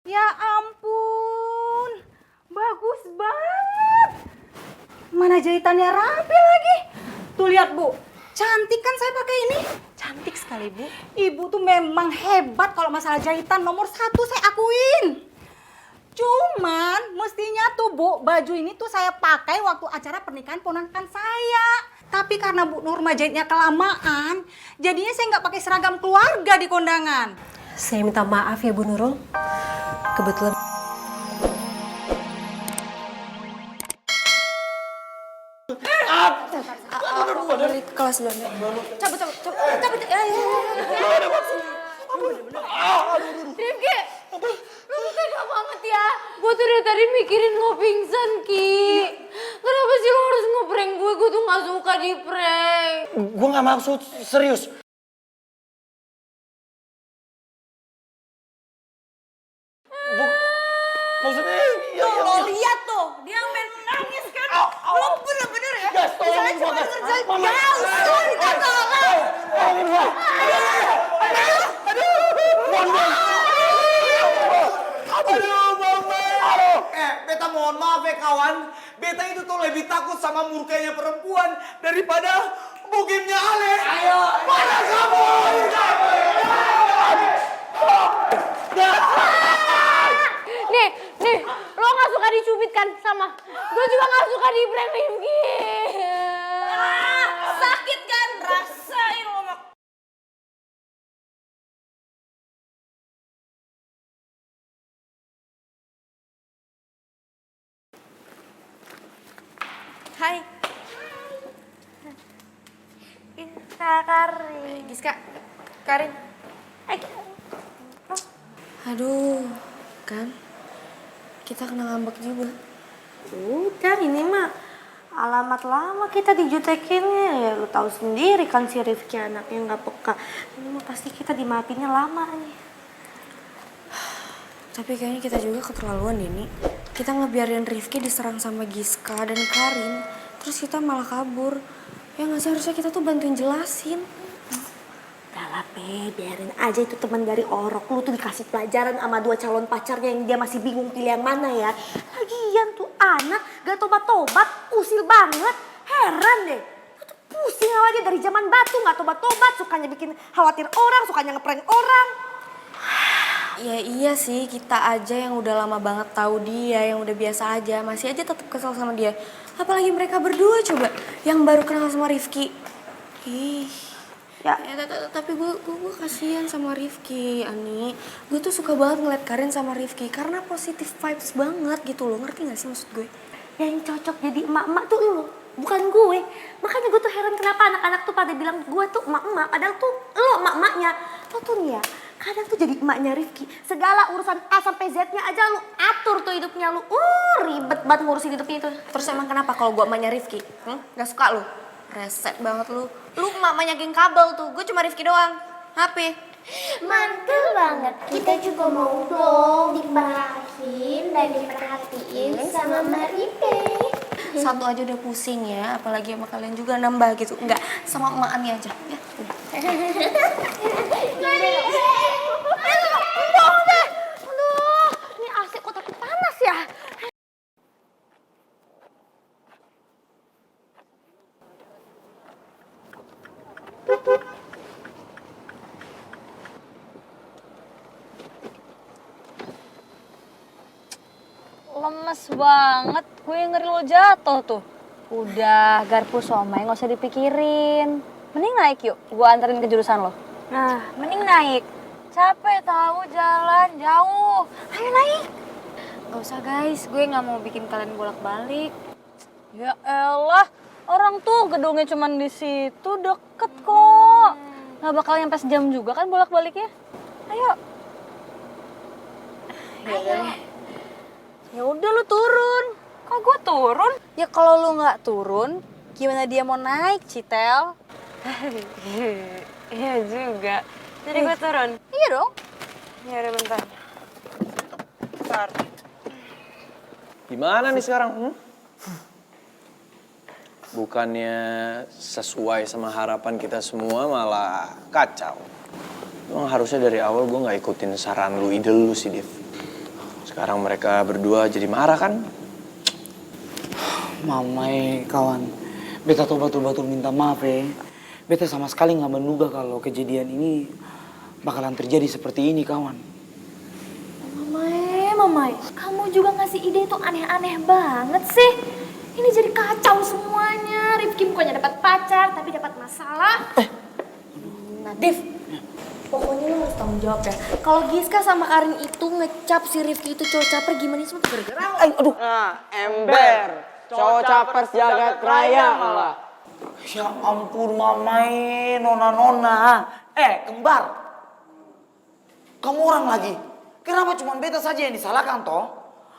Ya ampun, bagus banget. Mana jahitannya rapi lagi. Tuh lihat Bu, cantik kan saya pakai ini. Cantik sekali, Bu. Ibu tuh memang hebat kalau masalah jahitan, nomor 1 saya akuin. Cuman mestinya tuh Bu, baju ini tuh saya pakai waktu acara pernikahan ponakan saya. Tapi karena Bu Nurma jahitnya kelamaan, jadinya saya nggak pakai seragam keluarga di kondangan. Saya minta maaf ya, Bu Nurul. Kebetulan dari kelas dulu. Cabut. Rifki, lu tuh tega banget ya. Gue tuh dari tadi mikirin lo pingsan, Ki. Kenapa sih lo harus ngeprank gue? Gue tuh gak suka di prank. Gue gak maksud serius. Maksudnya Lo lihat tuh, dia main nangis kan. Lo bener-bener ya. Gas, tolong Saya cuma Gas. kerjain. Mama. Gak minta tolong. Aduh, Mama. Beta mohon maaf ya kawan. Beta itu tuh lebih takut sama murkanya perempuan daripada bugimnya Ale. Ayo. Mana kamu? Nih, lo gak suka dicubit kan sama? Gue juga gak suka di prank Rifki. Sakit kan? Rasain lo mak. Hai. Giska, Karin. Aduh, kan kita kena ngambek juga. Udah ini mah alamat lama kita dijutekinnya ya, lu tahu sendiri kan si Rifki anaknya nggak peka. Ini mah pasti kita dimaafinnya lama nih. Tapi kayaknya kita juga keterlaluan deh nih. Kita ngebiarin Rifki diserang sama Giska dan Karin, terus kita malah kabur. Ya nggak sih, harusnya kita tuh bantuin jelasin. Udah lah Pe, biarin aja itu teman dari Orok. Lu tuh dikasih pelajaran sama 2 calon pacarnya yang dia masih bingung pilih yang mana ya. Lagian tuh anak gak tobat-tobat, usil banget. Heran deh. Lu tuh pusing sama dia dari zaman batu gak tobat-tobat. Sukanya bikin khawatir orang, sukanya ngeprank orang. Ya iya sih, kita aja yang udah lama banget tahu dia, yang udah biasa aja, masih aja tetap kesel sama dia. Apalagi mereka berdua coba, yang baru kenal sama Rifki. Ih, Ya, tapi gue kasihan sama Rifki, Ani. Gue tuh suka banget ngeliat Karin sama Rifki karena positif vibes banget gitu loh, ngerti gak sih maksud gue? yang cocok jadi emak-emak tuh lu, bukan gue. Makanya gue tuh heran kenapa anak-anak tuh pada bilang gue tuh emak-emak, padahal tuh lo emak-emaknya. Lo tuh nih ya, kadang tuh jadi emaknya Rifki. Segala urusan A sampai Z-nya aja lu atur tuh hidupnya lu. Ribet banget ngurusin hidupnya itu. Terus emang kenapa kalau gue emaknya Rifki? Gak suka lu? Reset banget lu. Lu emak-emaknya geng kabel tuh, gue cuma Rifki doang. Hape? Mantul banget. Kita juga mau dong dimarahin dan diperhatiin sama Mbak Ripe. Satu aja udah pusing ya, apalagi sama kalian juga nambah gitu. Enggak, sama emak Ani aja. Ya, udah. Aduh, ini AC kok tapi panas ya? Lemes banget, gue ngeri lo jatuh tuh. Udah, garpu somai gak usah dipikirin. Mending naik yuk, gue anterin ke jurusan lo. Nah, mending naik. Capek tahu jalan jauh. Ayo naik. Gak usah guys, gue gak mau bikin kalian bolak-balik. Ya elah, orang tuh gedungnya cuman di situ, deket kok. Gak bakal nyampe sejam juga kan bolak-baliknya. Ayo. Ya udah lu turun. Kok gue turun? Ya kalau lu nggak turun, gimana dia mau naik, Citel? Iya juga. Jadi gue turun. Iya dong. Ya udah bentar. Bentar. Gimana nih sekarang? Bukannya sesuai sama harapan kita semua, malah kacau. Emang harusnya dari awal gue gak ikutin saran lu, ide lu sih, Div. Sekarang mereka berdua jadi marah kan? Mamai kawan, beta tuh betul-betul minta maaf ya. Beta sama sekali nggak menduga kalau kejadian ini bakalan terjadi seperti ini kawan. Mamai, kamu juga ngasih ide itu aneh-aneh banget sih. Ini jadi kacau semuanya. Rifki bukannya dapat pacar, tapi dapat masalah. Nadif, pokoknya lu harus tanggung jawab ya. Kalau Giska sama Karin itu ngecap si Rifki itu cowok caper, gimana semua tuh gara-gara lo. Aduh. Nah, ember. Cowok caper jagat raya malah. Ya ampun mamai, nona-nona. Kembar. Kamu orang lagi. Kenapa cuma beta saja yang disalahkan toh?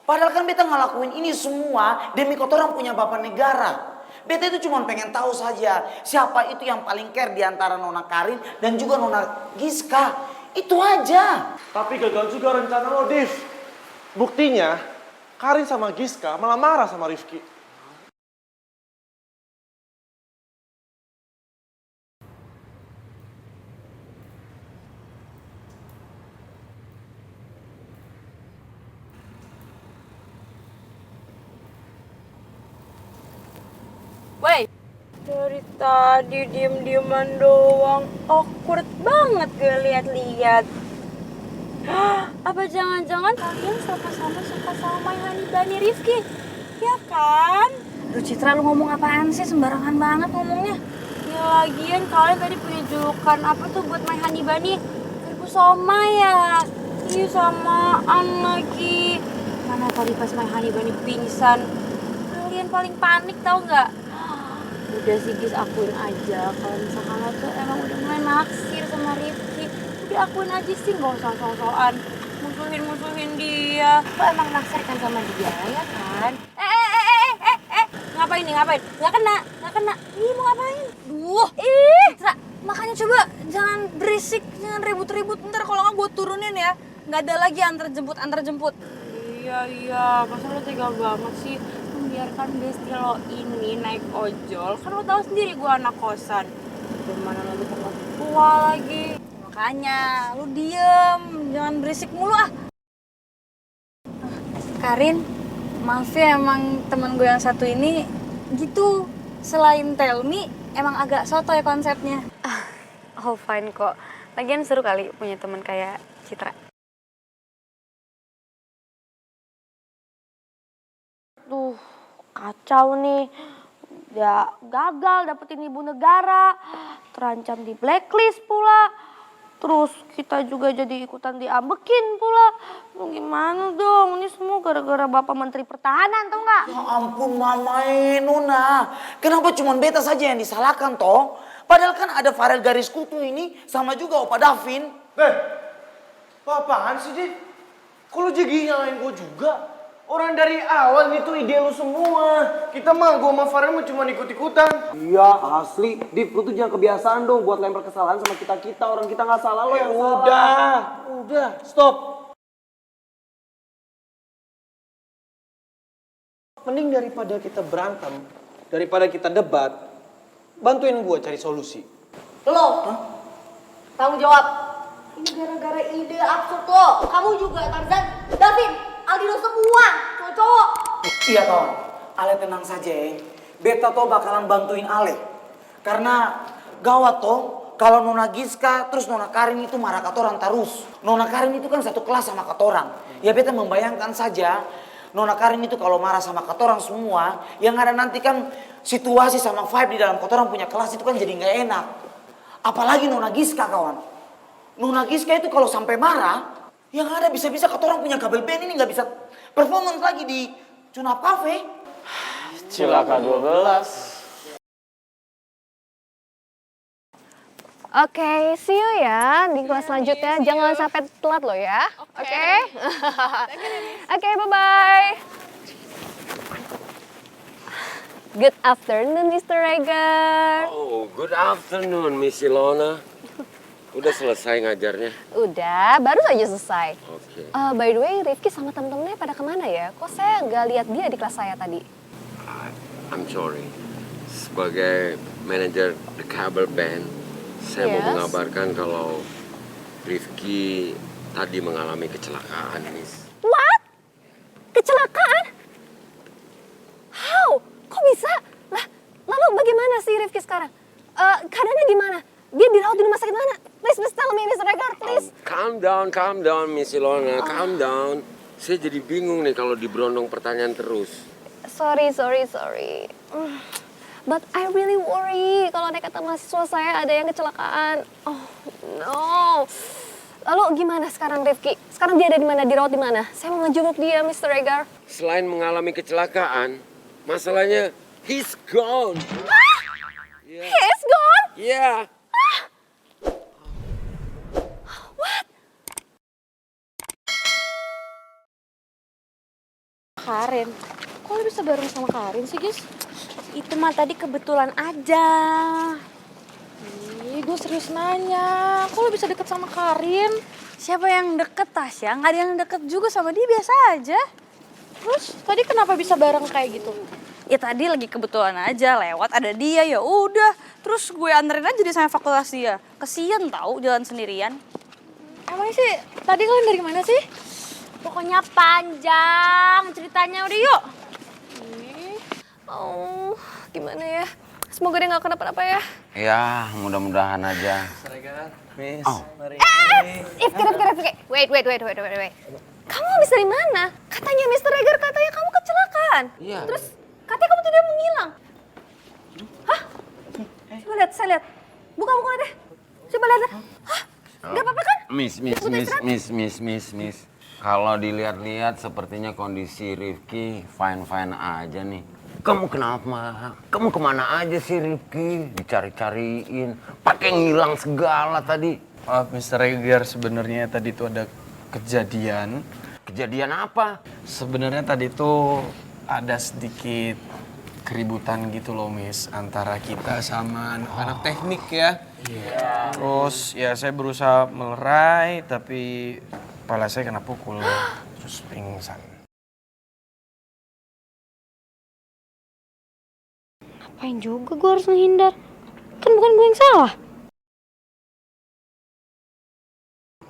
Padahal kan beta ngelakuin ini semua demi kotoran punya bapak negara. Beta itu cuma pengen tahu saja siapa itu yang paling care di antara Nona Karin dan juga Nona Giska. Itu aja. Tapi gagal juga rencana lo, Div. Buktinya, Karin sama Giska malah marah sama Rifki. Wey, dari tadi diem-dieman doang, awkward banget gue lihat-lihat. Apa jangan-jangan kalian sama-sama suka sama My Honey Bunny Rifki? Ya kan? Lu Citra, lu ngomong apaan sih? Sembarangan banget ngomongnya. Ya lagian kalian tadi punya julukan apa tuh buat My Honey Bunny? Garpu Soma ya? Iya samaan lagi. Mana tadi pas My Honey Bunny pingsan, kalian paling panik tau nggak? Udah sih Gis, akuin aja kalau misalkan lo tuh emang udah mulai naksir sama Rifki. Udah akuin aja sih, gak usah sok-sokan musuhin dia. Lo emang naksir kan sama dia, ya kan? Ngapain nih, ngapain? Gak kena. Ih, mau ngapain? Duh, Citra, makanya coba jangan berisik, jangan ribut-ribut. Ntar kalau nggak gue turunin ya. Gak ada lagi antar jemput. Iya, masa lo tega banget sih membiarkan besti lo ini naik ojol. Kan lo tahu sendiri gue anak kosan. Gimana lo tempat tua lagi. Makanya lu diem, jangan berisik mulu ah. Karin, maaf ya emang temen gue yang satu ini gitu. Selain tell me, emang agak sotoy konsepnya. Oh fine kok. Lagian seru kali punya teman kayak Citra. Duh, kacau nih. Ya gagal dapetin ibu negara, terancam di blacklist pula. Terus kita juga jadi ikutan diambekin pula. Lu gimana dong? Ini semua gara-gara Bapak Menteri Pertahanan, tau nggak? Ya ampun mamai Nona. Kenapa cuma beta saja yang disalahkan toh? Padahal kan ada Farel garis kutu ini sama juga Opa Davin. Apaan sih, Div? Kok lu jadi nyalain gue juga? Orang dari awal itu ide lu semua. Kita mah, gue sama Farel mah cuma ikut-ikutan. Iya, asli. Div, lu tuh jangan kebiasaan dong buat lempar kesalahan sama kita-kita. Orang kita nggak salah, lo yang salah. Udah, stop. Mending daripada kita berantem, daripada kita debat, bantuin gue cari solusi. Lo, tanggung jawab. Ini gara-gara ide absurd lo. Kamu juga, Tarzan, Davin, Aldino semua, cowok-cowok. Iya kawan, Ale tenang saja ya. Beta toh bakalan bantuin Ale. Karena gawat toh, kalau Nona Giska terus Nona Karin itu marah katoran terus. Nona Karin itu kan satu kelas sama katoran. Ya beta membayangkan saja, Nona Karin itu kalau marah sama katoran semua, yang ada nanti kan situasi sama vibe di dalam katoran punya kelas itu kan jadi nggak enak. Apalagi Nona Giska kawan. Nona Giska itu kalau sampai marah, yang ada bisa-bisa katoran punya kabel band ini nggak bisa performance lagi di Cunap Cafe. Cilaka 12. Oke, see you ya di kelas selanjutnya. Jangan sampai telat lo ya. Oke? Oke, bye-bye. Good afternoon, Mr. Regar. Oh, good afternoon, Miss Ilona. Udah selesai ngajarnya? Udah, baru saja selesai. Oke. By the way, Rifki sama temen-temennya pada kemana ya? Kok saya nggak lihat dia di kelas saya tadi? I'm sorry. Sebagai manajer The Cable Band, saya mau mengabarkan kalau Rifki tadi mengalami kecelakaan, Miss. What? Kecelakaan? How? Kok bisa? Lah, lalu bagaimana sih Rifki sekarang? Keadaannya gimana? Dia dirawat di rumah sakit mana? Please tell me, Mr. Regar, please. Calm down, Miss Ilona. Calm down. Saya jadi bingung nih kalau diberondong pertanyaan terus. Sorry. But I really worry kalau naik kata mahasiswa saya ada yang kecelakaan. Oh no. Lalu gimana sekarang Rifki? Sekarang dia ada di mana? Dirawat di mana? Saya mau ngejenguk dia, Mr. Regar. Selain mengalami kecelakaan, masalahnya he's gone. Yeah. He's gone? Yeah. Karin, kok lo bisa bareng sama Karin sih, guys? Itu mah tadi kebetulan aja. Ih, gue serius nanya, kok lo bisa deket sama Karin? Siapa yang deket, Tasya? Nggak ada yang deket juga sama dia, biasa aja. Terus, tadi kenapa bisa bareng kayak gitu? Ya tadi lagi kebetulan aja, lewat ada dia, ya udah. Terus gue anterin aja dia sampai fakultas dia. Kesian tau, jalan sendirian. Emang sih, tadi kalian dari mana sih? Pokoknya panjang ceritanya, udah yuk. Oh, gimana ya? Semoga dia nggak kenapa-napa ya. Ya, mudah-mudahan aja. Miss, mari. Rifki. Wait. Kamu habis dari mana? Katanya Mr. Regar katanya kamu kecelakaan. Iya. Terus katanya kamu tidak menghilang. Hah? Coba lihat, saya lihat. Buka deh. Coba lihat. Hah? Gak apa-apa kan? Miss. Kalau dilihat-lihat sepertinya kondisi Rifki fine-fine aja nih. Kamu kenapa? Kamu kemana aja sih Rifki? Dicari-cariin, pakai ngilang segala tadi. Maaf Mr. Regar, sebenarnya tadi itu ada kejadian. Kejadian apa? Sebenarnya tadi itu ada sedikit keributan gitu loh Miss, antara kita sama anak teknik ya. Terus ya saya berusaha melerai tapi kepala saya kena pukul terus pingsan. Ngapain juga gue harus menghindar? Kan bukan gue yang salah.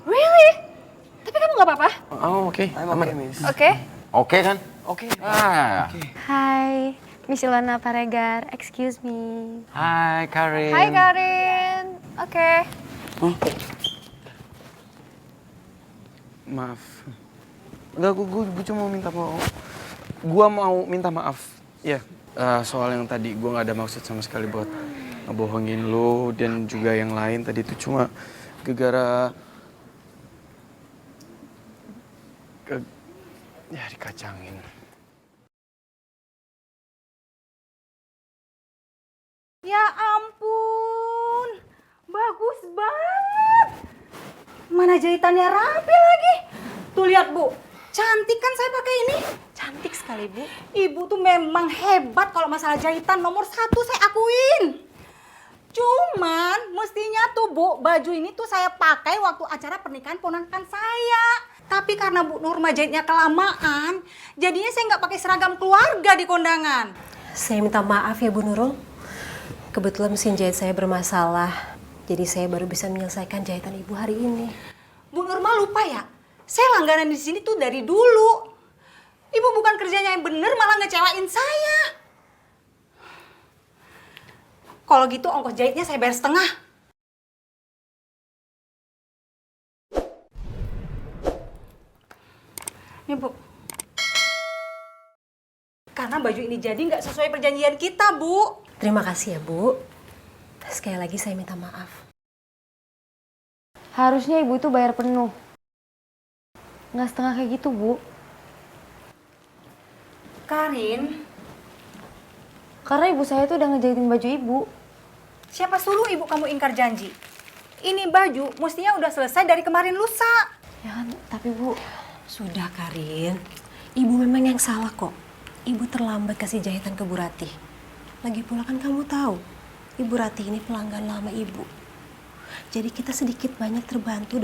Really? Tapi kamu nggak apa-apa? Oh oke, aman Miss. Oke. Oke kan? Oke. Hai, Miss Ilona Paregar. Excuse me. Hai Karin. Hai Karin. Oke. Maaf. Enggak, gue cuma mau minta maaf. Gua mau minta maaf. Ya, soal yang tadi gue nggak ada maksud sama sekali buat ngebohongin lo dan juga yang lain. Tadi itu cuma gara-gara ya dikacangin. Ya ampun, bagus banget. Mana jahitannya rapi lagi. Tuh lihat Bu, cantik kan saya pakai ini. Cantik sekali Bu. Ibu tuh memang hebat kalau masalah jahitan, nomor 1 saya akuin. Cuman mestinya tuh Bu, baju ini tuh saya pakai waktu acara pernikahan ponakan saya. Tapi karena Bu Nurma jahitnya kelamaan, jadinya saya nggak pakai seragam keluarga di kondangan. Saya minta maaf ya Bu Nurul. Kebetulan mesin jahit saya bermasalah. Jadi saya baru bisa menyelesaikan jahitan Ibu hari ini. Bu Nurma lupa ya? Saya langganan di sini tuh dari dulu. Ibu bukan kerjanya yang bener, malah ngecewain saya. Kalau gitu ongkos jahitnya saya bayar setengah. Nih Bu. Karena baju ini jadi nggak sesuai perjanjian kita, Bu. Terima kasih ya Bu. Sekali lagi saya minta maaf. Harusnya ibu itu bayar penuh. Nggak setengah kayak gitu, Bu. Karin. Karena ibu saya tuh udah ngejahitin baju ibu. Siapa suruh ibu kamu ingkar janji? Ini baju mestinya udah selesai dari kemarin lusa. Ya kan, tapi Bu... Sudah Karin. Ibu memang yang salah kok. Ibu terlambat kasih jahitan ke Bu Ratih. Lagi pula kan kamu tahu, Ibu Ratih ini pelanggan lama Ibu. Jadi kita sedikit banyak terbantu.